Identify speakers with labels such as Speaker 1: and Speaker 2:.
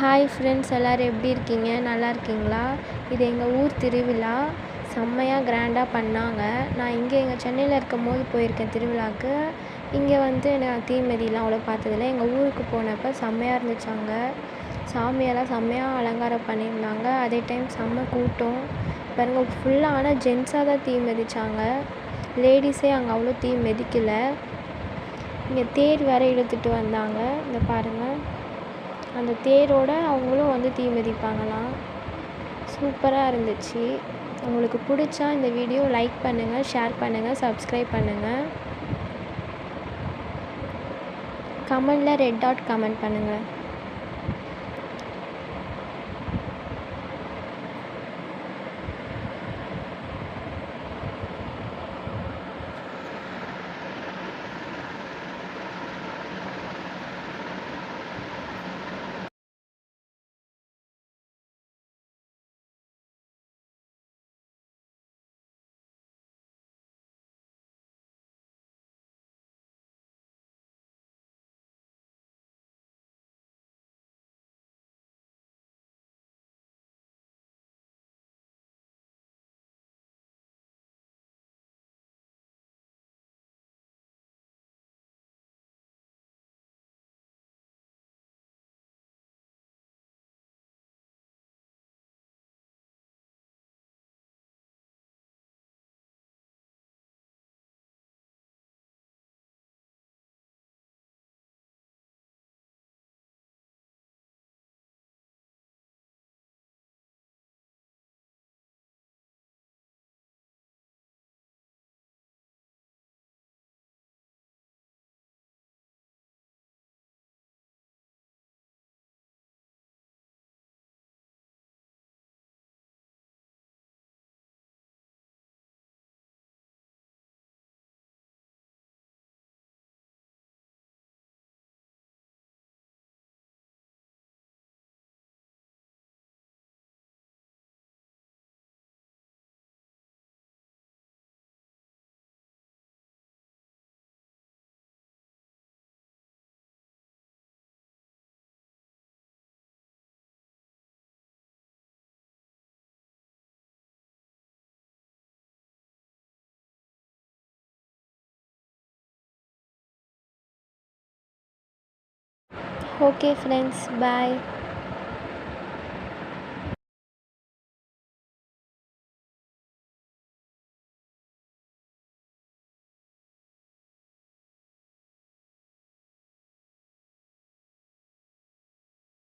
Speaker 1: Hi friends, எல்லோரும் எப்படி இருக்கீங்க? நல்லா இருக்கீங்களா? இது எங்கள் ஊர் திருவிழா. செம்மையாக கிராண்டாக பண்ணாங்க. நான் எங்கள் சென்னையில் இருக்கும்போது போயிருக்கேன் திருவிழாவுக்கு. இங்கே நான் தீமிதிலாம் அவ்வளோ பார்த்ததில்ல. எங்கள் ஊருக்கு போனப்போ செம்மையாக இருந்துச்சு. அங்கே சாமியெல்லாம் செம்மையாக அலங்காரம் பண்ணியிருந்தாங்க. அதே டைம் செம்ம கூட்டம் பாருங்கள். ஃபுல்லாக ஆனால் ஜென்ஸாக தான் தீ மிதித்தாங்க. லேடிஸே அங்கே அவ்வளோ தீ மிதிக்கலை. இங்கே தேர் வேறு இழுத்துட்டு வந்தாங்க. இந்த பாருங்கள், அந்த தேரோடு அவங்களும் தீ மிதிப்பாங்களாம். சூப்பராக இருந்துச்சு. உங்களுக்கு பிடிச்சா இந்த வீடியோ லைக் பண்ணுங்கள், ஷேர் பண்ணுங்கள், சப்ஸ்கிரைப் பண்ணுங்கள். கமெண்டில் ரெட் டாட் கமெண்ட் பண்ணுங்கள். Okay friends, bye.